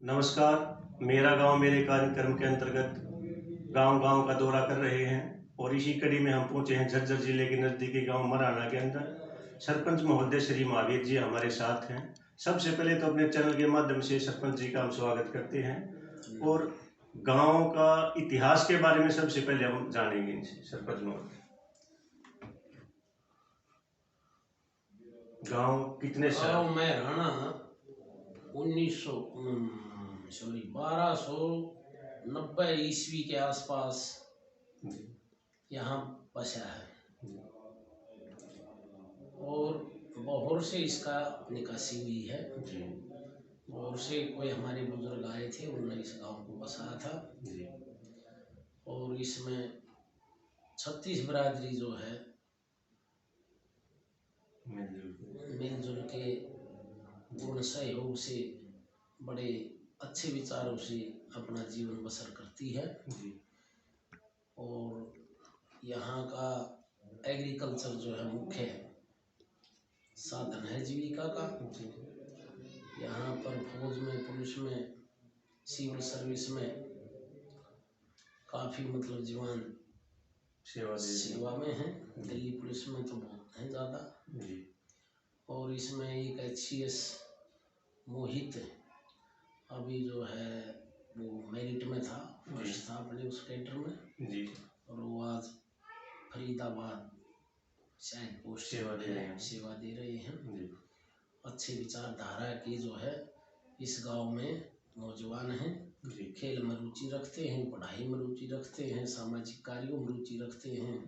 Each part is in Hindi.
नमस्कार। मेरा गांव मेरे कार्यक्रम के अंतर्गत गांव-गांव का दौरा कर रहे हैं और इसी कड़ी में हम पहुंचे हैं झज्जर जिले के नज़दीकी गांव मराना के अंदर। सरपंच महोदय श्री महावीर जी हमारे साथ हैं। सबसे पहले तो अपने चैनल के माध्यम से सरपंच जी का हम स्वागत करते हैं और गांव का इतिहास के बारे में सबसे पहले हम जानेंगे इनसे। सरपंच महोदय, गांव कितने साल? गाँव में राणा 1290 ईस्वी के आसपास यहाँ बसा है और बहुत से इसका निकासी हुई है। बहुत से कोई हमारे बुजुर्ग आए थे, उन्होंने इस गांव को बसाया था और इसमें 36 बिरादरी जो है मिलजुल के पूर्ण सहयोग से बड़े अच्छे विचारों से अपना जीवन बसर करती है। और यहाँ का एग्रीकल्चर जो है मुख्य साधन है जीविका का। यहाँ पर फौज में, पुलिस में, सिविल सर्विस में काफ़ी मतलब जवान सेवा में हैं। दिल्ली पुलिस में तो बहुत हैं ज़्यादा। और इसमें एक HCS मोहित अभी जो है वो मेरिट में था, फर्स्ट था अपने उस कैडर में और वो आज फरीदाबाद शायद पोस्ट सेवा दे रहे हैं। अच्छे विचारधारा की जो है इस गांव में नौजवान हैं, खेल में रुचि रखते हैं, पढ़ाई में रुचि रखते हैं, सामाजिक कार्यों में रुचि रखते हैं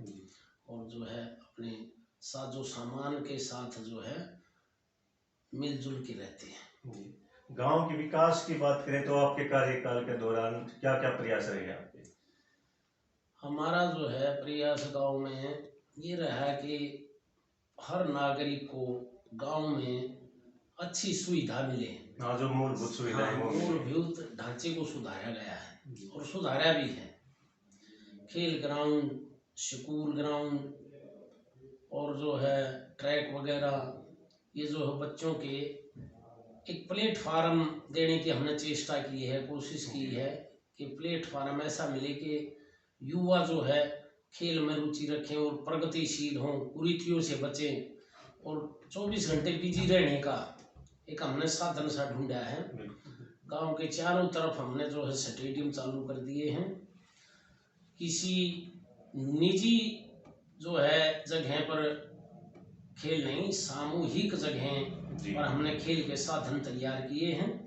और जो है अपने साजो सामान के साथ जो है मिलजुल के रहते हैं। गांव के विकास की बात करें तो आपके कार्यकाल के दौरान क्या क्या प्रयास रहे आपके? हमारा जो है प्रयास गांव में ये रहा कि हर नागरिक को गांव में अच्छी सुविधा मिले। जो मूलभूत सुविधाएं, मूलभूत ढांचे को सुधारा गया है और सुधारा भी है। खेल ग्राउंड, स्कूल ग्राउंड और जो है ट्रैक वगैरह, ये जो है बच्चों के एक प्लेटफार्म देने की हमने चेष्टा की है, कोशिश की है कि प्लेटफार्म ऐसा मिले कि युवा जो है खेल में रुचि रखें और प्रगतिशील हों, कुरीतियों से बचें और 24 घंटे बिजी रहने का एक हमने साधन सा ढूंढा है। गांव के चारों तरफ हमने जो है स्टेडियम चालू कर दिए हैं। किसी निजी जो है जगह पर खेल नहीं, सामूहिक जगह पर हमने खेल के साधन तैयार किए हैं।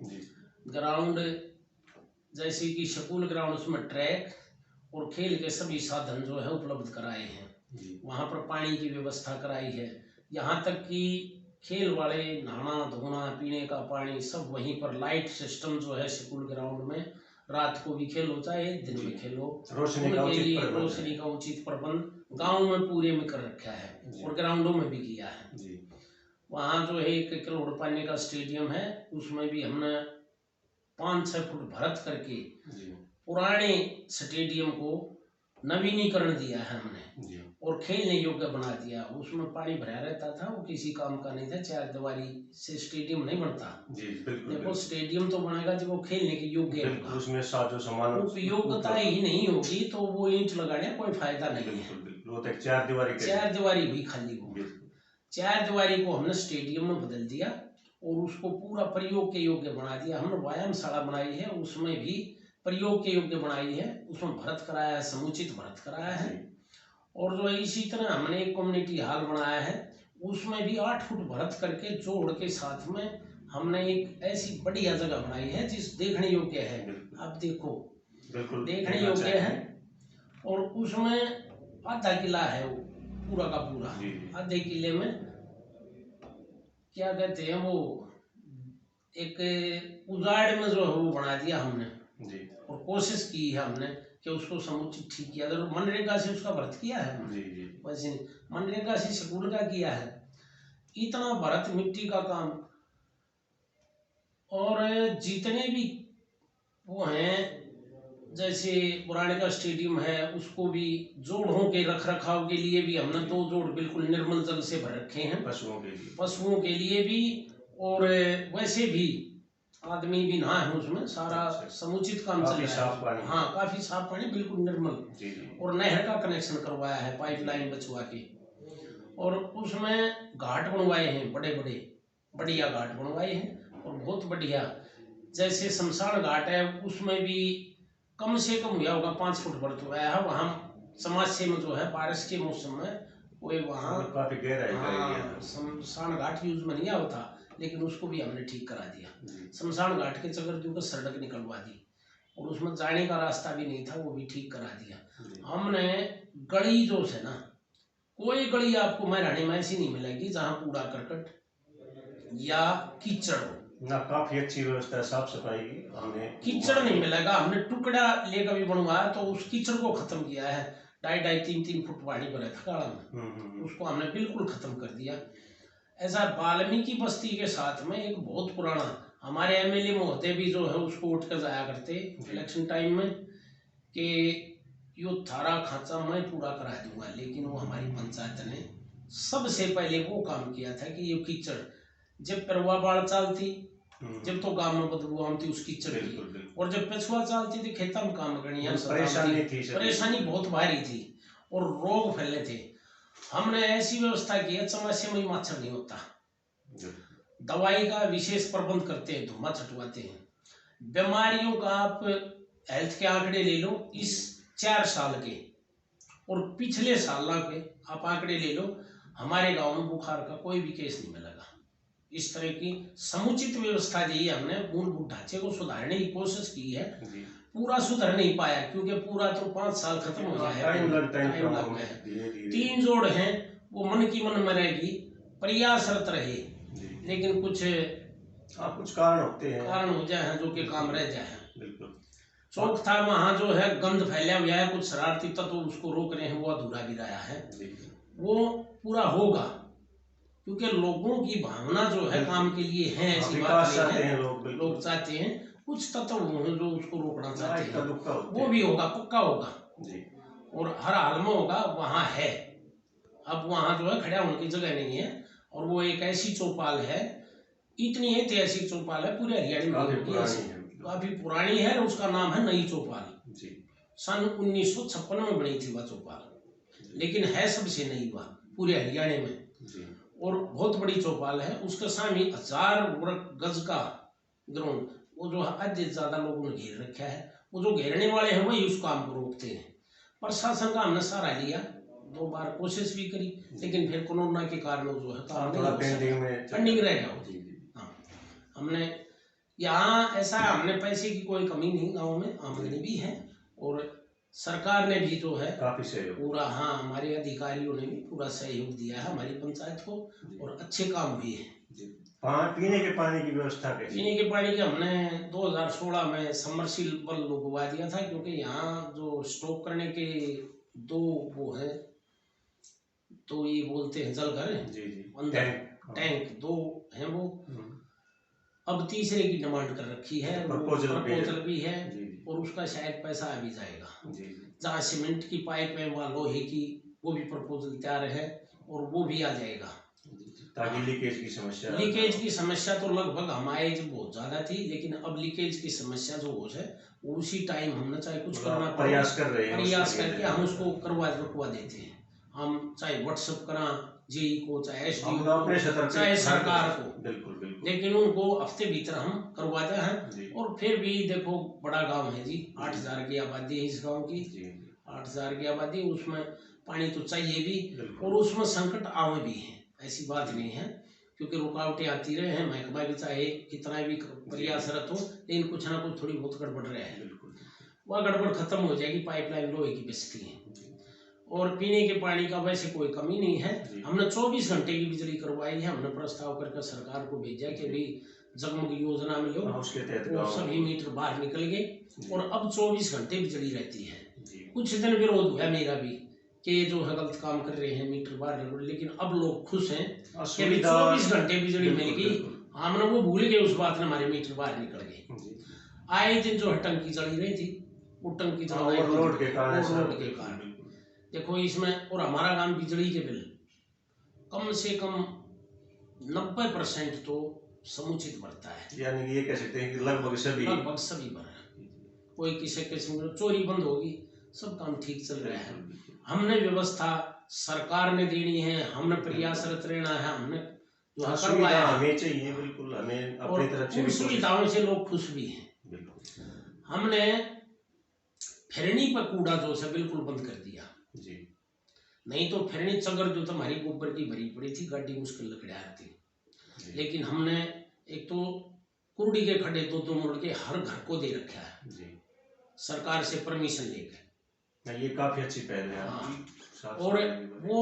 ग्राउंड जैसे कि स्कूल ग्राउंड, उसमें ट्रैक और खेल के सभी साधन जो है उपलब्ध कराए हैं। वहाँ पर पानी की व्यवस्था कराई है, यहाँ तक कि खेल वाले नहाना धोना पीने का पानी सब वहीं पर। लाइट सिस्टम जो है स्कूल ग्राउंड में, रात को भी खेलो चाहे दिन में खेलो, रोशनी का उचित प्रबंध गांव में पूरे में कर रखा है और ग्राउंडों में भी किया है। वहाँ जो है 1 करोड़ पानी का स्टेडियम है, उसमें भी हमने 5-6 फुट भरत करके पुराने स्टेडियम को नवीनीकरण दिया है हमने और खेलने योग्य बना दिया। उसमें पानी भरा रहता था, वो किसी काम का नहीं था। 4 दीवारी से स्टेडियम नहीं बनता। देखो स्टेडियम तो बनेगा जब वो खेलने के योग्य होगा, उसमें साजो सामान उपयोगिता ही नहीं होगी तो वो ईंट लगाने कोई फायदा नहीं है। 4 दीवारी हुई खाली वो। 4 दीवारी को हमने स्टेडियम में बदल दिया और उसको पूरा प्रयोग के योग्य बना दिया। हमने व्यायामशाला बनाई है, उसमें भी प्रयोग के योग्य बनाई है, उसमें भरत कराया है, समुचित भरत कराया है। और जो इसी तरह हमने एक कम्युनिटी हॉल बनाया है, उसमें भी 8 फुट भरत करके जोड़ के साथ में हमने एक ऐसी बढ़िया जगह बनाई है जिस देखने योग्य है। आप देखो देखने योग्य है और उसमें आधा किला है वो पूरा का पूरा। आधे किले में क्या कहते हैं वो, एक उजाड़ में जो है वो बना दिया हमने और कोशिश की है हमने कि उसको समुचित ठीक किया। तो मनरेगा से उसका भरत किया है वैसे मनरेगा से स्कूल का किया है। इतना भरत मिट्टी का काम और जितने भी वो हैं, जैसे पुराने का स्टेडियम है उसको भी जोड़ों के रख रखाव के लिए भी हमने 2 जोड़ बिल्कुल निर्मल जल से भर रखे हैं, पशुओं के लिए भी और वैसे भी आदमी भी ना है उसमें, सारा समुचित काम चल काफी रहा साफ है। पानी। हाँ, काफी साफ पानी, बिल्कुल निर्मल। जी जी। और नहर का कनेक्शन करवाया है, पाइपलाइन बचवा के, और उसमें घाट बनवाए हैं, बड़े बड़े बढ़िया घाट बनवाए हैं, और बहुत बढ़िया। जैसे शमशान घाट है, उसमें भी कम से कम हुआ होगा 5 फुट बर्थ हुआ है। वहाँ समाज में जो है बारिश के मौसम में वो वहाँ काफी गहराई का एरिया हाँ, है। शमशान घाट यूज में नहीं होता, लेकिन उसको भी हमने ठीक करा दिया। शमशान घाट के चक्कर को सड़क निकलवा दी, और उसमें जाने का रास्ता भी नहीं था, वो भी ठीक करा दिया हमने। गली जो है ना, कोई गली आपको महरानी में ऐसी नहीं मिलेगी जहाँ कूड़ा करकट या कीचड़ हो ना, काफी अच्छी व्यवस्था है साफ सफाई की। हमने कीचड़ नहीं मिलेगा। हमने टुकड़ा लेकर भी बनवाया, तो उस कीचड़ को खत्म किया है। 2.5-3 फुट पानी भरा था काड़ा में, उसको हमने बिल्कुल खत्म कर दिया। ऐसा वाल्मीकि बस्ती के साथ में एक बहुत पुराना, हमारे एमएलए महोदय भी जो है उसको उठ कर जाया करते इलेक्शन टाइम में कि यो थारा खांचा मैं पूरा करा दूंगा, लेकिन वो हमारी पंचायत ने सबसे पहले वो काम किया था कि ये कीचड़, जब परवा बाढ़ चलती, जब तो गांव में बदबू आती उस कीचड़ की, और जब पछुआ चलती थी खेतों में काम करनी परेशानी बहुत भारी थी, और रोग फैले थे। हमने ऐसी व्यवस्था की है, समस्या में मच्छर नहीं होता, दवाई का विशेष प्रबंध करते हैं, धुआं छटवाते हैं। बीमारियों का आप हेल्थ के आंकड़े ले लो, इस 4 साल के और पिछले साल के आप आंकड़े ले लो, हमारे गांव में बुखार का कोई भी केस नहीं मिलेगा। इस तरह की समुचित व्यवस्था दी है हमने। मूलभूत ढांचे को सुधारने की कोशिश की है, पूरा सुधर नहीं पाया, क्योंकि पूरा तो 5 साल खत्म हो गया है, टाइम लग गया है। 3 जोड़ हैं, वो मन की मन में रहेगी, प्रयासरत रहे, लेकिन कुछ कारण होते हैं, कारण हो जाए जो कि काम रह जाए। बिल्कुल। चौक था वहाँ जो है गंद फैला हुआ है, कुछ शरारती तत्व उसको रोक रहे हैं, वो अधूरा भी रहा है, वो पूरा होगा, क्योंकि लोगों की भावना जो है काम के लिए है, ऐसी बात नहीं है। लोग चाहते हैं, कुछ तत्व जो उसको रोकना चाहते हैं, वो भी होगा, पक्का होगा, और हर हाल में होगा। वहाँ है, अब वहाँ जो है खड़ा होने की जगह नहीं है, और वो एक ऐसी चौपाल है, इतनी ऐतिहासिक चौपाल है, पूरे हरियाणा में काफी पुरानी है, उसका नाम है नई चौपाल। सन 1956 में बनी थी वह चौपाल, लेकिन है सबसे नई वह पूरे हरियाणा में, और बहुत बड़ी चौपाल है। उसके सामने 1000 वर्ग गज का ग्राउंड, वो जो अति ज्यादा लोगों ने घेर रखा है, वो जो घेरने वाले हैं वही उस काम को रोकते हैं। प्रशासन का हमने सहारा लिया, 2 बार कोशिश भी करी, लेकिन फिर कोरोना के कारण जो है काम पेंडिंग रह गया। हमने यहाँ ऐसा, हमने पैसे की कोई कमी नहीं, गाँव में आमदनी भी है, और सरकार ने भी जो है काफी सहयोग पूरा, हाँ, हमारे अधिकारियों ने भी पूरा सहयोग दिया है हमारी पंचायत को, और अच्छे काम भी है। पीने के पानी की व्यवस्था कैसी? पीने के पानी के हमने 2016 में सबमर्सिबल लगवा दिया था, क्योंकि यहाँ जो स्टॉक करने के 2 वो है, तो ये बोलते हैं जलघर अंदर, टैंक 2 हैं, वो अब तीसरे की डिमांड कर रखी है, प्रपोजल भी है, और उसका शायद पैसा आ भी जाएगा। जहाँ सीमेंट की पाइप है, वहाँ लोहे की, वो भी प्रपोजल तैयार है, और वो भी आ जाएगा, ताकि लीकेज की समस्या तो लगभग हमारे बहुत ज्यादा थी, लेकिन अब लीकेज की समस्या जो है उसी टाइम हमने चाहे कुछ करना प्रयास करके हम उसको रुकवा देते हैं। हम चाहे व्हाट्सएप करा जेई को, चाहे एसडीओ को, चाहे सरकार को, बिल्कुल, लेकिन उनको हफ्ते भीतर हम करवाते हैं। और फिर भी देखो, बड़ा गांव है जी, 8000 की आबादी है इस गांव की, 8000 की आबादी, उसमें पानी तो चाहिए भी, और उसमें संकट आवे भी है, ऐसी बात नहीं है, क्योंकि रुकावटें आती रहे हैं। महकमा भी चाहे कितना भी प्रयासरत हो, लेकिन कुछ ना कुछ थोड़ी बहुत गड़बड़ रहे हैं, वह गड़बड़ खत्म हो जाएगी। पाइपलाइन लोहे की बिछती है, और पीने के पानी का वैसे कोई कमी नहीं है। हमने 24 घंटे की बिजली करवाई है, हमने प्रस्ताव करके सरकार को भेजा कि भाई जगमग योजना में लो, उसके तहत सभी मीटर बाहर निकल गए, और अब 24 घंटे बिजली रहती है। कुछ दिन विरोध हुआ मेरा भी कि जो है गलत काम कर रहे हैं, मीटर बाहर, लेकिन अब लोग खुश हैं कि 24 घंटे बिजली मिल गई। हमने वो भूल गए उस बात ने, हमारे मीटर बाहर निकल गए। आए दिन जो है टंकी जली रही थी, वो टंकी ओवरलोड के कारण देखो इसमें, और हमारा काम बिजली के बिल कम से कम 90% तो समुचित बरता है। यानी कि ये कह सकते हैं कि लगभग सभी बर कोई किसी किस्म की चोरी बंद होगी, सब काम ठीक चल रहा है। हमने व्यवस्था सरकार ने देनी है, हमने प्रयासरत रहना है, हमने जो सुविधा हमें चाहिए, बिल्कुल हमें अपनी तरफ से उन सुविधाओं से लोग खुश भी हैं। हमने फिरनी पर कूड़ा जो है बिल्कुल बंद कर दिया जी। नहीं तो फिरनी चगर जो तुम्हारी गोबर की भरी पड़ी थी, गाड़ी मुश्किल लकड़ा आती। लेकिन हमने एक तो कुर्डी के खड्डे दो मोड़ के हर घर को दे रखा है जी, सरकार से परमिशन लेकर। ये काफी अच्छी पहल है। हाँ। और वो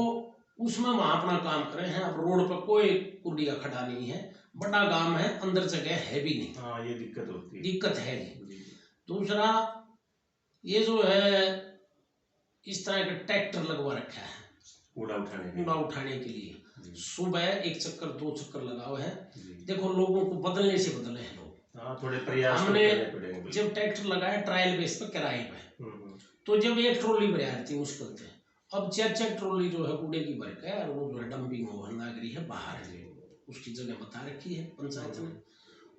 उसमें वहां अपना काम कर रहे हैं। अब रोड पर कोई कुर्डी का खड्डा नहीं है, बड़ा गांव है, अंदर जगह है भी नहीं। हाँ, ये दिक्कत होती है, दिक्कत है जी। दूसरा ये जो है इस तरह का ट्रैक्टर लगवा रखा है कूड़ा उठाने के लिए। सुबह एक चक्कर 2 चक्कर लगाओ है। देखो लोगों को बदलने से बदले हैं लोग। हाँ, थोड़े प्रयास हमने जब ट्रैक्टर लगाया ट्रायल बेस पर किराए पे, तो जब एक ट्रॉली भर थी मुश्किल थे, अब 4 ट्रॉली जो है कूड़े की भर के, और वो जो है डंपिंग नागरी है बाहर है, उसकी जगह बता रखी है पंचायत ने,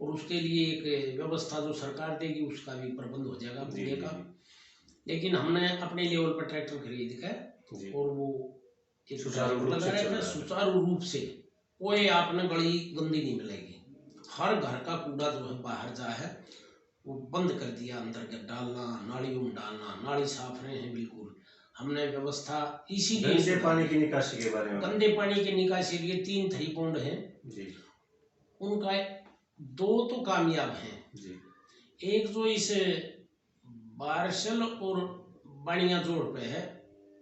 और उसके लिए एक व्यवस्था जो सरकार देगी उसका भी प्रबंध हो जाएगा कूड़े का। लेकिन हमने अपने लेवल पर ट्रैक्टर खरीद कर और वो सुचारू रूप से कोई आपने गली गंदी नहीं मिलेगी। हर घर का कूड़ा जो है बाहर जा है वो बंद कर दिया, अंदर के डालना, नालियों में डालना, नाली साफ रहे हैं बिल्कुल। हमने व्यवस्था इसीलिए गंदे पानी की निकासी के बारे में, गंदे पानी की निकासी के लिए 3 थरी पौंड है जी, उनका 2 तो कामयाब हैं जी। एक जो इस बारसल और बाणिया जोड़ पे है,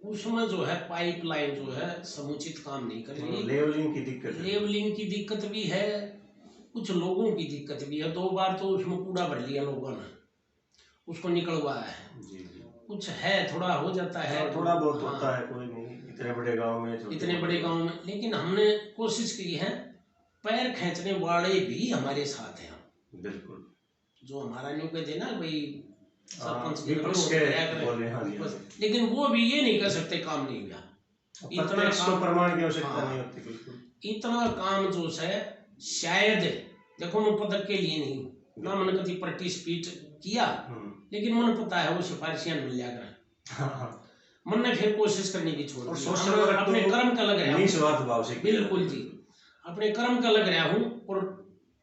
उसमें जो है पाइपलाइन जो है समुचित काम नहीं कर रही। लेवलिंग की दिक्कत भी है, कुछ लोगों की दिक्कत भी है। 2 बार तो उसमें कूड़ा भर लिया लोगों ने, उसको निकलवाया है जी। कुछ है, थोड़ा हो जाता है, थोड़ा बहुत होता है, कोई नहीं इतने बड़े गांव में। लेकिन हमने कोशिश की है, पैर खींचने वाले भी हमारे साथ हैं बिल्कुल। जो हमारा न्यू कहते ना भाई सरपंच लेकिन वो भी ये नहीं कर सकते काम नहीं हुआ, इतना काम प्रमाण की आवश्यकता नहीं होती बिल्कुल। इतना काम जो है शायद देखो मैं पदक के लिए नहीं ना, मैंने कभी पार्टिसिपेट किया, लेकिन मैंने पता है वो सिफारिशियां मिल जाकर मैंने फिर कोशिश करने की छोड़ दी। अपने कर्म का लग रहा हूँ बिल्कुल जी, अपने कर्म का लग रहा हूँ और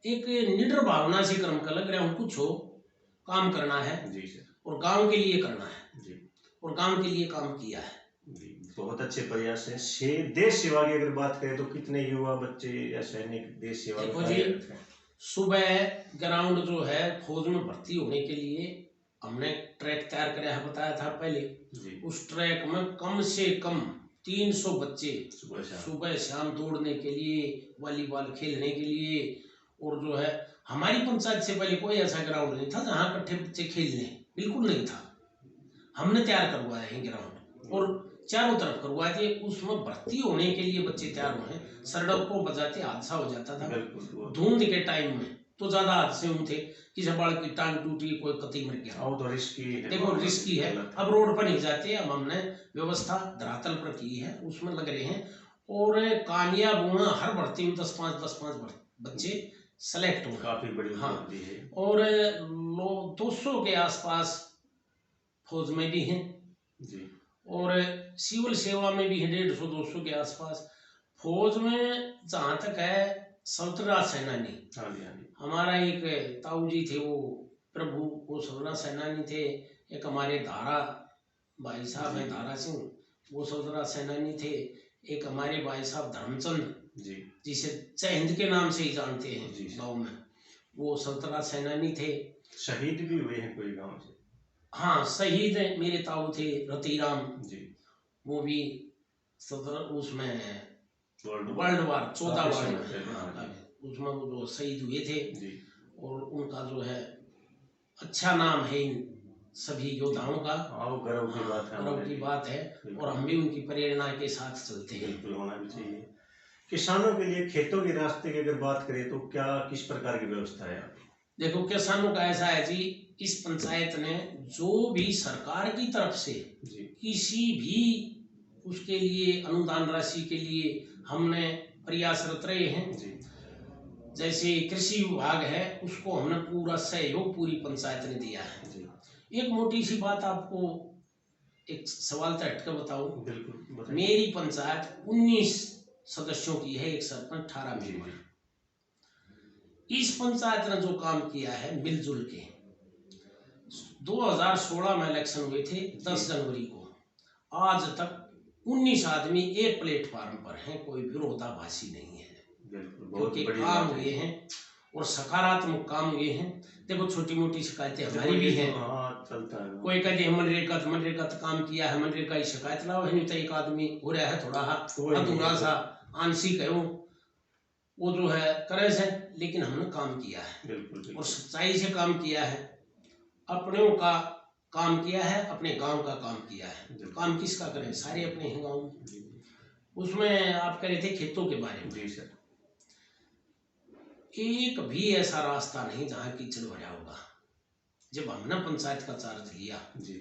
एक निडर भावना से कर्म का लग रहा हूँ। कुछ हो काम करना है जी सर, और गांव के लिए करना है जी, और गांव के लिए काम किया है जी। बहुत अच्छे प्रयास हैं। देश सेवा की अगर बात करें तो कितने युवा बच्चे या सैनिक देश सेवा देखो जी, सुबह ग्राउंड जो है फौज में भर्ती होने के लिए हमने ट्रैक तैयार कराया है, बताया था पहले जी। उस ट्रैक में कम से कम 300 बच्चे सुबह शाम दौड़ने के लिए, वॉलीबॉल खेलने के लिए, और जो है हमारी पंचायत से पहले कोई ऐसा ग्राउंड नहीं था जहाँ इकट्ठे बच्चे खेलने, बिल्कुल नहीं था। हमने तैयार करवाया है ग्राउंड और चारों तरफ करवाए थे। उसमें भर्ती होने के लिए बच्चे तैयार हुए। सड़क को बजाते हादसा हो जाता था धुंध के टाइम में, तो ज्यादा हादसे हुए थे, किसी बाल की टांग टूटी, कोई कती मर गया, तो रिस्की है। देखो रिस्की है। अब रोड पर नहीं जाते, अब हमने व्यवस्था धरातल पर की है, उसमें लग रहे हैं और कामयाब हुए। हर भर्ती में 10-5 बच्चे सेलेक्ट हुए, काफी बड़ी हाँ है। और 200 के आसपास फौज में भी हैं जी, और सिविल सेवा में भी है 150-200 के आसपास। फौज में जहाँ तक है सल्तनत सेनानी, हमारा एक ताऊ जी थे, वो प्रभु वो सल्तनत सेनानी थे। एक हमारे धारा भाई साहब हैं धारा सिंह, वो सल्तनत सेनानी थे। एक हमारे भाई साहब धर्मचंद जी, जिसे जय हिंद के नाम से ही जानते हैं गाँव में, वो सल्तनत सेनानी थे। शहीद भी हुए हैं कोई गाँव से? हाँ, शहीद मेरे ताऊ थे रतीराम जी, वो भी उसमें वर्ल्ड वार 14 वार उसमें वो जो शहीद हुए थे जी। और उनका जो है अच्छा नाम है इन सभी योद्धाओं का, गर्व की बात है और हम भी उनकी प्रेरणा के साथ चलते हैं। बिल्कुल होना भी चाहिए। किसानों के लिए खेतों के रास्ते की अगर बात करें तो क्या किस प्रकार की व्यवस्था है? देखो किसानों का ऐसा है जी, इस पंचायत ने जो भी सरकार की तरफ से किसी भी उसके लिए अनुदान राशि के लिए हमने प्रयासरत रहे हैं जी। जैसे कृषि विभाग है उसको हमने पूरा सहयोग पूरी पंचायत ने दिया है। जी एक मोटी सी बात आपको एक सवाल से हटकर बताऊं, बिल्कुल बताइए। मेरी पंचायत 19 सदस्यों की है, एक सरपंच 18 जी मेंबर। इस पंचायत ने जो काम किया है मिलजुल के, 2016 में इलेक्शन हुए थे 10 जनवरी को, आज तक 19 आदमी एक प्लेटफार्म पर हैं, कोई विरोधाभासी नहीं है। बिल्कुल बहुत क्योंकि बड़ी काम बात है। हुए हैं और सकारात्मक काम हुए हैं। देखो छोटी मोटी शिकायतें हमारी भी हैं, हाँ चलता है। कोई कहते हैं मनरेगा तो काम किया है, मनरेगा की शिकायत लाओ है, नहीं तो एक आदमी हो रहा है थोड़ा अधूरा सा आंशिक है वो जो है करे से, लेकिन हमने काम किया है बिल्कुल और सच्चाई से काम किया है, अपनों का काम किया है, अपने गांव का काम किया है। तो काम किसका करें, सारे अपने हैं गाँव में। उसमें आप कह रहे थे खेतों के बारे में। जी सर। एक भी ऐसा रास्ता नहीं जहाँ कीचड़ भरा होगा। जब हमने पंचायत का चार्ज लिया जी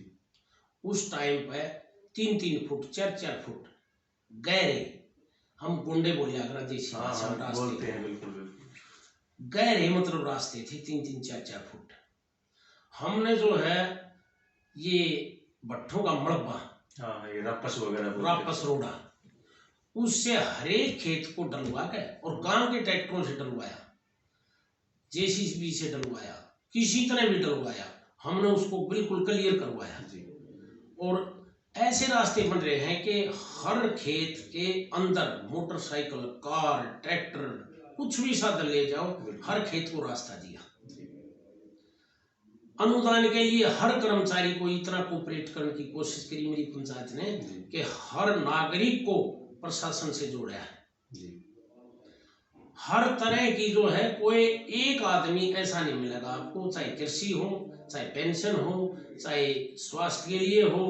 उस टाइम पे 3-3 फुट 4-4 फुट गहरे, हम गुंडे बोले अगर देसी भाषा में रास्ते बोलते हैं, बिल्कुल बिल्कुल गहरे मतलब रास्ते थे 3-3 4-4 फुट। हमने जो है ये भट्ठों का मड़बा, हाँ ये रापस वगैरह रापस रोड़ा, उससे हरेक खेत को डलवा के और गांव के ट्रैक्टरों से डलवाया, जेसीबी से डलवाया, किसी तरह भी डलवाया, हमने उसको बिल्कुल क्लियर करवाया जी। और ऐसे रास्ते बन रहे हैं कि हर खेत के अंदर मोटरसाइकिल, कार, ट्रैक्टर, कुछ भी साधन ले जाओ, हर खेत को रास्ता दिया। अनुदान के लिए हर कर्मचारी को इतना कोऑपरेट करने की कोशिश करी मेरी पंचायत ने कि हर नागरिक को प्रशासन से जोड़ा है जी। हर तरह की जो है, कोई एक आदमी ऐसा नहीं मिलेगा आपको, चाहे कृषि हो, चाहे पेंशन हो, चाहे स्वास्थ्य के लिए हो,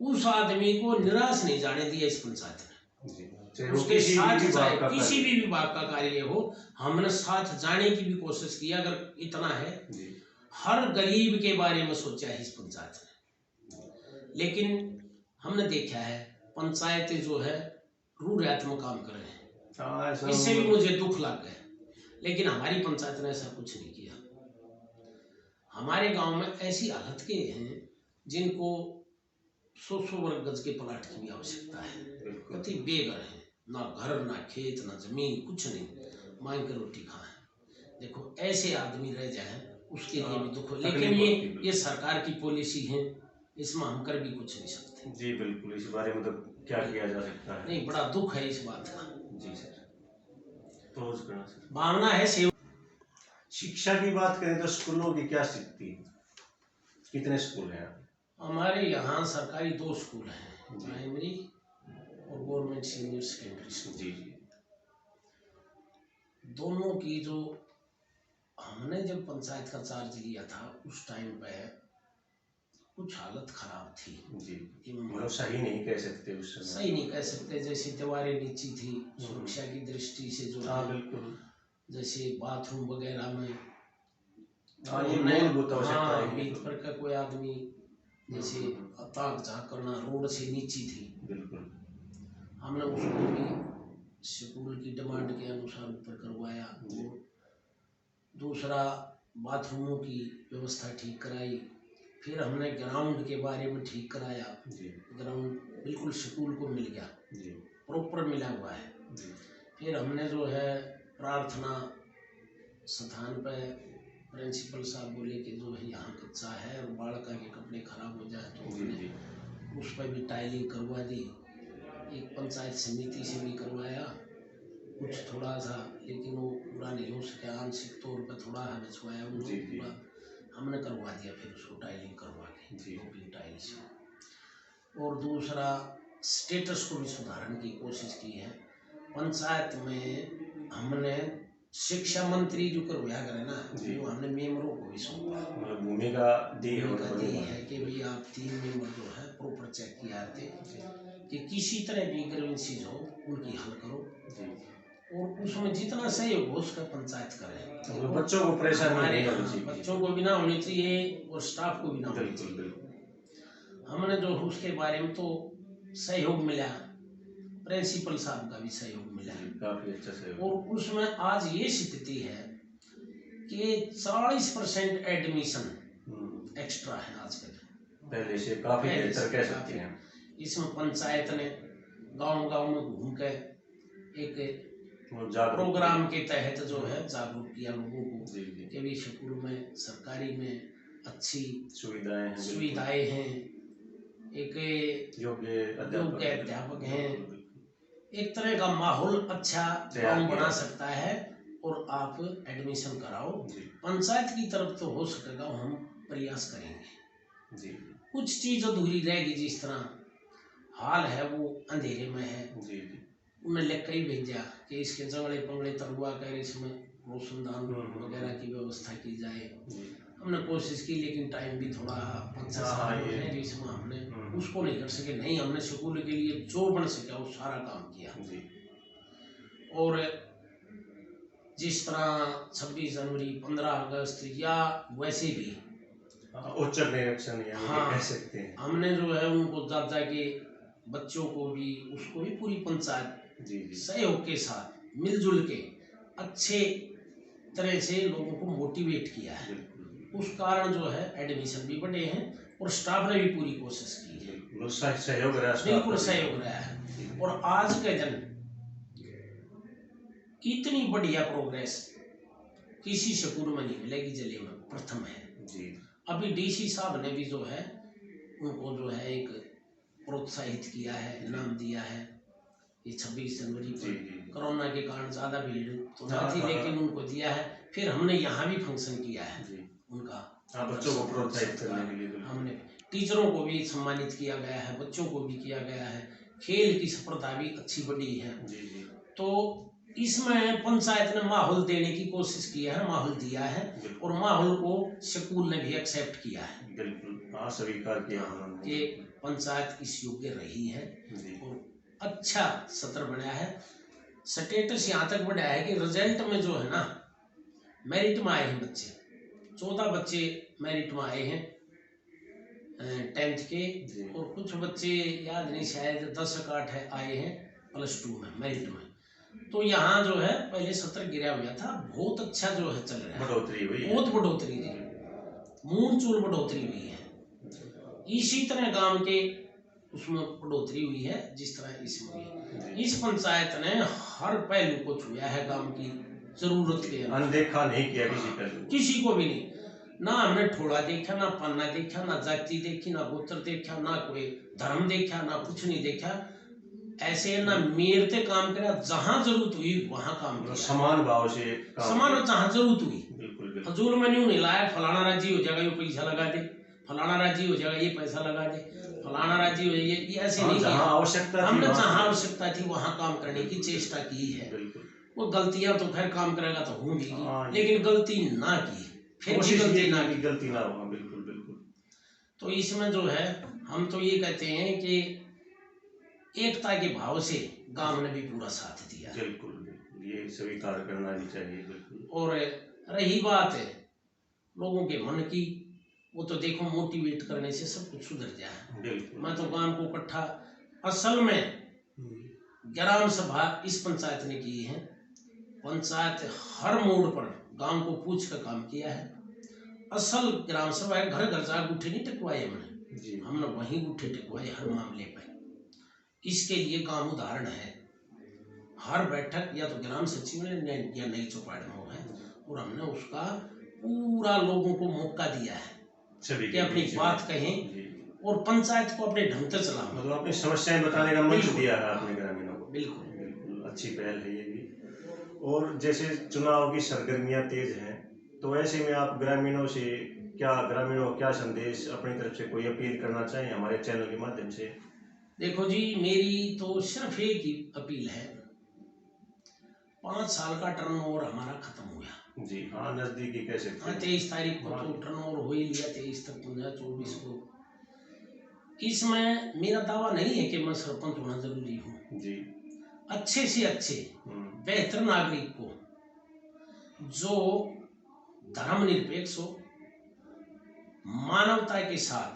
उस आदमी को निराश नहीं जाने दिया इस पंचायत ने। उसके साथ चाहे किसी भी विभाग का कार्य हो, हमने साथ जाने की भी कोशिश की। अगर इतना है, हर गरीब के बारे में सोचा है इस पंचायत ने। लेकिन हमने देखा है पंचायतें जो है रूढ़ियात्मक काम कर रहे हैं, इससे भी मुझे दुख लग गया। लेकिन हमारी पंचायत ने ऐसा कुछ नहीं किया। हमारे गांव में ऐसी हालत के हैं जिनको 100 वर्ग गज के प्लाट की भी आवश्यकता है, कति बेघर है, ना घर ना खेत ना जमीन, कुछ नहीं, मांग कर रोटी खाए। देखो ऐसे आदमी रह जाए उसके लिए भी दुख। लेकिन ये सरकार की पॉलिसी है, इसमें हम कर भी कुछ नहीं सकते जी। बिल्कुल, इस बारे में तो क्या किया जा सकता है। नहीं, बड़ा दुख है इस बात का जी सर। तो सर भावना है सेवा। शिक्षा की बात करें तो स्कूलों की क्या स्थिति है, कितने स्कूल हैं? हमारे यहाँ सरकारी 2 स्कूल हैं, प्राइमरी और गवर्नमेंट सीनियर सेकेंडरी स्कूल। जी जी। दोनों की जो हमने जब पंचायत का चार्ज लिया था उस टाइम पे कुछ हालत खराब थी जी। मतलब सही नहीं कह सकते उस समय, सही नहीं कह सकते। जैसे दीवारें नीची थी, सुरक्षा की दृष्टि से जो हाँ बिल्कुल, जैसे बाथरूम वगैरह में ये मूलभूत आवश्यकता है। बीच पर का कोई आदमी जैसे ताक झाँक करना, रोड से नीची थी बिल्कुल। हमने उसको भी स्कूल की डिमांड के अनुसार ऊपर करवाया। दूसरा बाथरूमों की व्यवस्था ठीक कराई। फिर हमने ग्राउंड के बारे में ठीक कराया जी। ग्राउंड बिल्कुल स्कूल को मिल गया जी, प्रॉपर मिला हुआ है जी। फिर हमने जो है प्रार्थना स्थान पर प्रिंसिपल साहब बोले कि जो है यहाँ कच्चा है और बालका के कपड़े खराब हो जाए तो हमने उस पर भी टाइलिंग करवा दी। एक पंचायत समिति से भी करवाया कुछ थोड़ा सा, लेकिन वो पूरा नहीं हो सका, आंशिक तौर पर थोड़ा है बचवाया उनको, पूरा हमने करवा दिया। फिर उसको टाइलिंग करवा के टाइल्स। और दूसरा स्टेटस को भी सुधारने की कोशिश की है पंचायत में। हमने शिक्षा मंत्री जो करवाया करे ना, वो हमने मेंबरों को भी सौंपा, भूमिका दी है कि भाई आप 3 मेंबर जो है प्रॉपर चेक किया थे कि किसी तरह भी ग्रीवेंसीज हो उनकी हल करो और उसमें जितना सहयोग हो उसका पंचायत करे। तो बच्चों को परेशानी नहीं होनी चाहिए, बच्चों को भी ना होनी चाहिए और स्टाफ को भी ना होनी चाहिए। हमने जो उसके बारे में तो सहयोग मिला, प्रिंसिपल साहब का भी सहयोग मिला है। काफी अच्छा सहयोग। और उसमें आज ये स्थिति है कि 40% एडमिशन एक्स्ट्रा है आजकल, पहले से काफी बेहतर कह सकते हैं। इसमें पंचायत ने गांव-गांव में घूम के एक प्रोग्राम के तहत जो है जागरूक किया लोगों को कि भी स्कूल में सरकारी में अच्छी सुविधाएं हैं, एक योग्य अध्यापक हैं, एक तरह का माहौल अच्छा गाँव बना सकता है और आप एडमिशन कराओ। पंचायत की तरफ तो हो सकेगा, हम प्रयास करेंगे। कुछ चीज अधूरी रहेगी, जिस तरह हाल है वो अंधेरे में है, उन्हें लिख ही भेजा कि इसके जंगड़े पंगड़े तरुआ कर इसमें रोशनदान वगैरह की व्यवस्था की जाए। हमने कोशिश की, लेकिन टाइम भी थोड़ा है जिसमें हमने उसको नहीं कर सके। नहीं, हमने स्कूल के लिए जो बन सका वो सारा काम किया। और जिस तरह 26 जनवरी 15 अगस्त या वैसे भी उच्चर निरीक्षण कह सकते हैं, हमने जो है उनको जा के बच्चों को भी उसको भी पूरी पंचायत सहयोग के साथ मिलजुल के अच्छे तरह से लोगों को मोटिवेट किया है। उस कारण जो है एडमिशन भी बढ़े हैं और स्टाफ ने भी पूरी कोशिश की है, बिल्कुल सहयोग रहा है। और आज के दिन इतनी बढ़िया प्रोग्रेस किसी स्कूल में नहीं मिलेगी, जिले में प्रथम है। अभी डीसी साहब ने भी जो है उनको जो है एक प्रोत्साहित किया है, इनाम दिया है। ये 26 जनवरी पर कोरोना के कारण ज्यादा भीड़ तो ना थी, लेकिन उनको दिया है। फिर हमने यहाँ भी फंक्शन किया है उनका, बच्चों को प्रोत्साहित करने के लिए हमने टीचरों को भी सम्मानित किया गया है, बच्चों को भी किया गया है। खेल की स्पर्धा भी अच्छी बड़ी है। तो इसमें पंचायत ने माहौल देने की कोशिश की है, माहौल दिया है और माहौल को स्कूल ने भी एक्सेप्ट किया है, बिल्कुल स्वीकार किया कि पंचायत इस योग्य रही है और अच्छा सत्र बनाया है। स्टेटस यहाँ तक बढ़ाया है कि रिजल्ट में जो है ना मेरिट में आए हैं बच्चे, 14 बच्चे मेरिट में आए हैं 10th के, और कुछ बच्चे याद नहीं शायद 10-8 आए हैं +2 में मेरिट में। तो यहाँ जो है पहले सत्र गिरा हुआ था, बहुत अच्छा जो है चल रहा है, बहुत बढ़ोतरी है, मूल चूल बढ़ोतरी हुई है। इसी तरह गांव के उसमें बढ़ोतरी हुई है जिस तरह इसमें हुई। इस पंचायत ने हर पहलू को छुआ है, गांव की जरूरत के अनदेखा नहीं किया किसी को भी नहीं। ना हमने ठोड़ा देखा, ना पन्ना देखा, ना जाति देखी, ना गोत्र देखा, ना कोई धर्म देखा, ना कुछ नहीं देखा। ऐसे ना मेरते काम करा, जहाँ जरूरत हुई वहाँ काम किया, समान भाव से समान जहाँ जरूरत हुई। फजूल में नहीं लाया फलाना राजी हो जाएगा ये पैसा लगा दे, फलाना राजी हो जाएगा ये पैसा लगा दे, फलाना राजी हो ये ऐसे नहीं किया। हमने जहाँ आवश्यकता थी वहाँ काम करने की चेष्टा की है। वो गलतियां तो खैर काम करेगा तो होंगी, लेकिन गलती ना की, फिर भी गलती ना होगा। बिल्कुल बिल्कुल। तो इसमें जो है हम तो ये कहते हैं कि एकता के भाव से गांव ने भी पूरा साथ दिया। बिल्कुल, ये स्वीकार करना भी चाहिए। बिल्कुल। और रही बात है लोगों के मन की, वो तो देखो मोटिवेट करने से सब कुछ सुधर जाए। मैं तो गांव को इकट्ठा, असल में ग्राम सभा इस पंचायत ने की है। पंचायत हर मोड़ पर गांव को पूछ कर काम किया है। असल ग्राम सभा है, घर घर जाकर गुठे नहीं टिकवाए हमने वहीं गुठे टिकवाए हर मामले पर। इसके लिए गांव उदाहरण है। हर बैठक या तो ग्राम सचिव ने या नई चौपाड़ में हो है, और हमने उसका पूरा लोगों को मौका दिया है कि अपनी बात कहें और पंचायत को अपने ढंग से चलाओ, मतलब अपनी समस्याएं बताने का मंच दिया है आपने ग्रामीणों को। बिल्कुल अच्छी पहल है ये भी। और जैसे चुनाव की सरगर्मियां तेज हैं, तो ऐसे में आप ग्रामीणों को क्या संदेश अपनी तरफ से कोई अपील करना चाहें हमारे चैनल के माध्यम से? देखो जी, मेरी तो सिर्फ एक ही अपील है। 5 साल का टर्नओवर हमारा खत्म हुआ जी। हाँ, नजदीकी कह सकते हैं। 23 तारीख को तो टर्नओवर हो ही लिया, 23 तक 24 को। इसमें मेरा दावा नहीं है कि मैं सरपंच होना जरूरी हूँ जी। अच्छे से अच्छे बेहतर नागरिक को, जो धर्मनिरपेक्ष हो, मानवता के साथ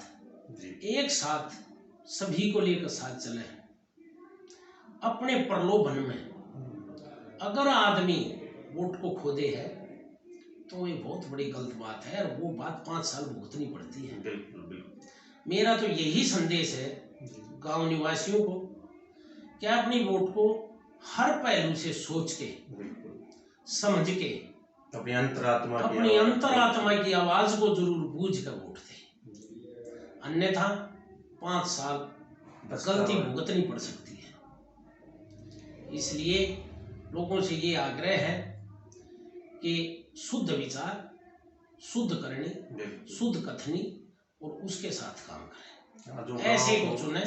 एक साथ सभी को लेकर साथ चले, अपने प्रलोभन में अगर आदमी वोट को खो दे है तो ये बहुत बड़ी गलत बात है, और वो बात 5 साल भुगतनी पड़ती है। बिल्कुल बिल्कुल। मेरा तो यही संदेश है गांव निवासियों को कि अपनी वोट को हर पहलू से सोच के, समझ के, अपनी अंतरात्मा की आवाज को जरूर बूझ कर वोट दे, अन्यथा 5 साल गलती भुगतनी पड़ सकती है। इसलिए लोगों से ये आग्रह है कि शुद्ध विचार, शुद्ध करनी, शुद्ध कथनी और उसके साथ काम करें। ऐसे को चुने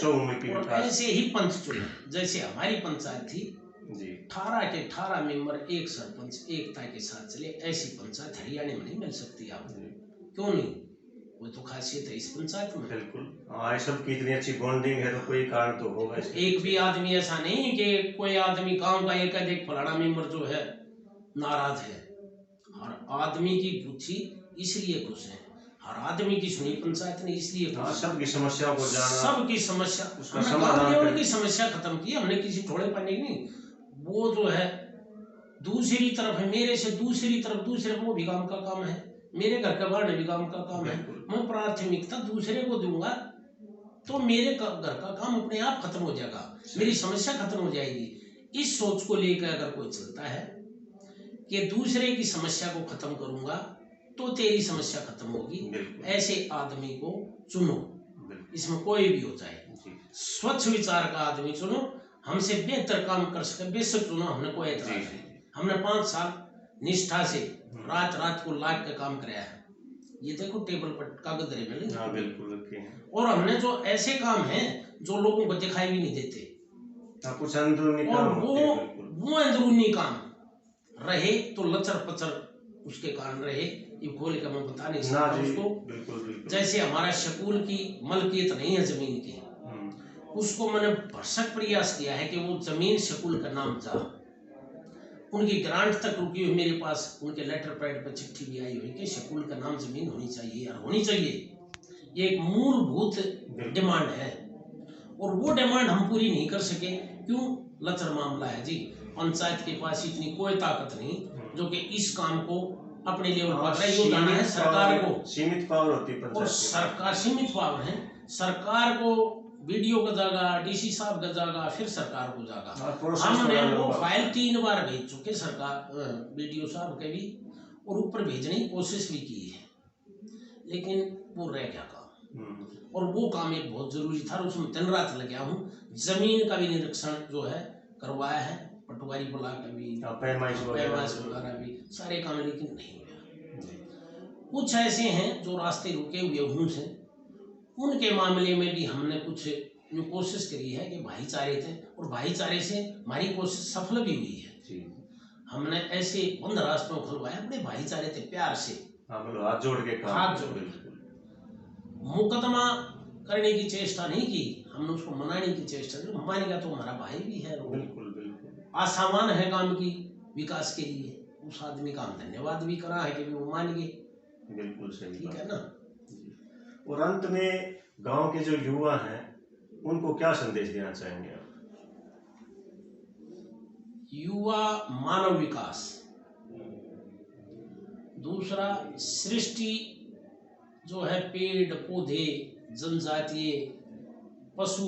और ऐसे ही पंच चुने। जैसे हमारी पंचायत थी 18 के 18 मेंबर, एक सरपंच, एकता के साथ चले। ऐसी पंचायत हरियाणा में नहीं मिल सकती आपको। क्यों नहीं? वो तो खासियत है इस पंचायत में। बिल्कुल, सबकी इतनी अच्छी बॉन्डिंग है तो कोई कारण तो होगा। एक भी आदमी ऐसा नहीं कि कोई आदमी गांव का एक देख फलाना मेंबर जो है नाराज है। हर आदमी की पूछी इसलिए खुश है, हर आदमी की सुनी पंचायत ने इसलिए खुश है। सबकी समस्याओं को जाना, सबकी समस्या, समाधान की समस्या खत्म की हमने, किसी थोड़े पाने की नहीं। वो जो है दूसरी तरफ है, मेरे से दूसरी तरफ, दूसरे को भी काम का काम है, मेरे घर के बाहर भी काम का काम है। मैं प्राथमिकता दूसरे को दूंगा तो मेरे घर का काम अपने आप खत्म हो जाएगा, मेरी समस्या खत्म हो जाएगी। इस सोच को लेकर अगर कोई चलता है कि दूसरे की समस्या को खत्म करूंगा तो तेरी समस्या खत्म होगी, ऐसे आदमी को चुनो। इसमें कोई भी हो जाए, स्वच्छ विचार का आदमी चुनो, हमसे बेहतर काम कर सके बेशक चुनो, हमने कोई एतराज नहीं। हमने 5 साल निष्ठा से रात रात को लाग के काम कराया है। ये देखो टेबल पर कागज रहे बिल्कुल। और हमने जो ऐसे काम हैं जो लोगों को दिखाई भी नहीं देते, कुछ अंदरूनी और वो अंदरूनी काम रहे तो लचर पचर उसके कारण रहे। ये खोल के मैं बता नहीं सकता उसको। बिल्कुल। जैसे हमारा शकुल की मलकियत नहीं है जमीन की, उसको मैंने भरसक प्रयास किया है कि वो जमीन शकुल का नाम जा। उनकी ग्रांट तक रुकी हुई मेरे पास, उनके लेटर पैड पर चिट्ठी भी आई हुई कि शकुल का नाम जमीन होनी चाहिए यार, होनी चाहिए। ये एक मूलभूत डिमांड है और वो डिमांड हम पूरी नहीं कर सके। क्यों? लचर मामला है जी। पंचायत के पास इतनी कोई ताकत नहीं जो कि इस काम को अपने लेवल पर योगदान है। सरकार को सीमित पावर होती है, और सरकार सीमित पावर है। सरकार को वीडियो का जागा, डीसी साहब का जागा, फिर सरकार को जागा। हमने वो फाइल 3 बार भेज चुके सरकार, वीडियो साहब के भी, और ऊपर भेजने की कोशिश भी की है, लेकिन वो रह गया काम। और वो काम एक बहुत जरूरी था, उसमें दिन रात लग गया हूँ। जमीन का भी निरीक्षण जो है करवाया है, पटवारी बुला के भी, पैमाइश वगैरह भी, सारे काम, लेकिन नहीं हुआ। कुछ ऐसे हैं जो रास्ते रुके हुए उनसे, उनके मामले में भी हमने कुछ कोशिश करी है कि भाईचारे थे, और भाईचारे से हमारी कोशिश सफल भी हुई है। हमने ऐसे बंद रास्तों खुलवाए अपने भाईचारे थे, प्यार से हाथ जोड़ के मुकदमा करने की चेष्टा नहीं की, हमने उसको मनाने की चेष्टा की। मानेगा तो हमारा भाई भी है। बिल्कुल आसामान है काम की विकास के लिए, उस आदमी का हम धन्यवाद भी करा है कि वो मान गए। बिल्कुल सही, ठीक है ना। और अंत में गांव के जो युवा हैं उनको क्या संदेश देना चाहेंगे आप? युवा मानव विकास, दूसरा सृष्टि जो है, पेड़ पौधे, जनजातीय, पशु,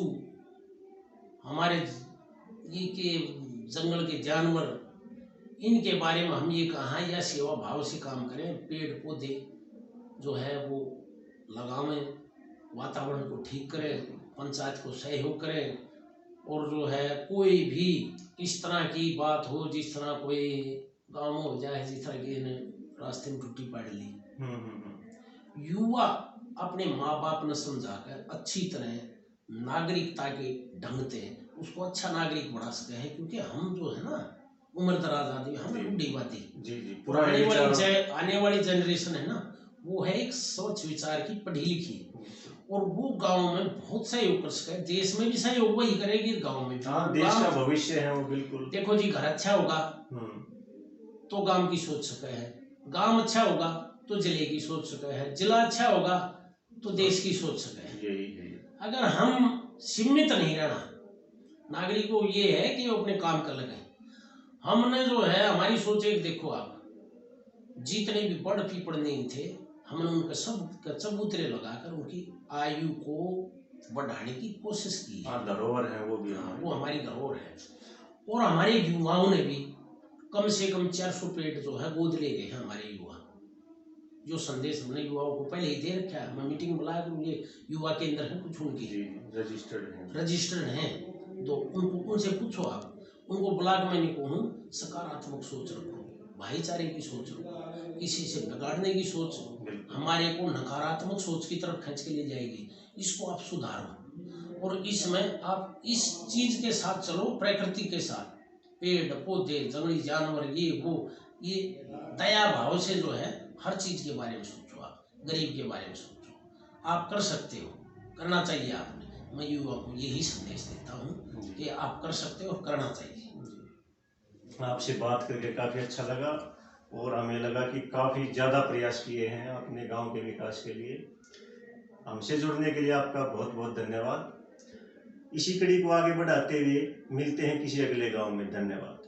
हमारे ये के जंगल के जानवर, इनके बारे में हम ये कहाँ या सेवा भाव से काम करें। पेड़ पौधे जो है वो लगावें, वातावरण को ठीक करें, पंचायत को सहयोग करें, और जो है कोई भी इस तरह की बात हो, जिस तरह कोई गाँव में हो जाए, जिस तरह की रास्ते में टूटी पड़ ली, युवा अपने माँ बाप ने समझाकर अच्छी तरह नागरिकता के ढंग से उसको अच्छा नागरिक बना सके हैं। क्योंकि हम जो है ना उम्र दराज आदमी, हम बूढ़ी आने वाली जनरेशन है ना, वो है एक सोच विचार की, पढ़ी लिखी, और वो गांव में बहुत सहयोग कर सके। देश में भी सहयोग वही करेगी, गांव में भी। देश का भविष्य है वो। बिल्कुल। देखो जी, घर अच्छा होगा तो गांव की सोच सके है, गांव अच्छा होगा तो जिले की सोच सके है, जिला अच्छा होगा तो देश की सोच सके है। अगर हम सीमित नहीं रहना, नागरिकों को ये है कि वो अपने काम कर लगे। हमने जो है हमारी सोच एक देखो आप, जितने भी बड़ पीपड़ नहीं थे हमने उनका सब चबूतरे लगाकर उनकी आयु को बढ़ाने की कोशिश की है। हाँ, धरोहर है वो भी हाँ, हमारी। वो हमारी धरोहर है। और हमारे युवाओं ने भी कम से कम 400 पेड़ जो है गोद ले गए हैं हमारे युवा। जो संदेश हमने युवाओं को पहले ही दे रखा है, हमें मीटिंग बुला कर ये युवा केंद्र है कुछ उनकी रजिस्टर्ड हैं, तो उनको उनसे पूछो आप, उनको बुला के मैंने कहूँ सकारात्मक सोच रखो, भाईचारे की सोच रखो, किसी से बिगाड़ने की सोच हमारे को नकारात्मक सोच की तरफ खींच के ले जाएगी। इसको आप सुधारो और इसमें आप इस चीज के साथ चलो, प्रकृति के साथ, पेड़ पौधे जंगली जानवर ये वो, ये दया भाव से जो है हर चीज के बारे में सोचो, आप गरीब के बारे में सोचो, आप कर सकते हो, करना चाहिए आपने। मैं युवा को यही संदेश देता हूँ कि आप कर सकते हो और करना चाहिए। आपसे बात करके काफ़ी अच्छा लगा और हमें लगा कि काफ़ी ज़्यादा प्रयास किए हैं अपने गांव के विकास के लिए। हमसे जुड़ने के लिए आपका बहुत बहुत धन्यवाद। इसी कड़ी को आगे बढ़ाते हुए मिलते हैं किसी अगले गांव में। धन्यवाद।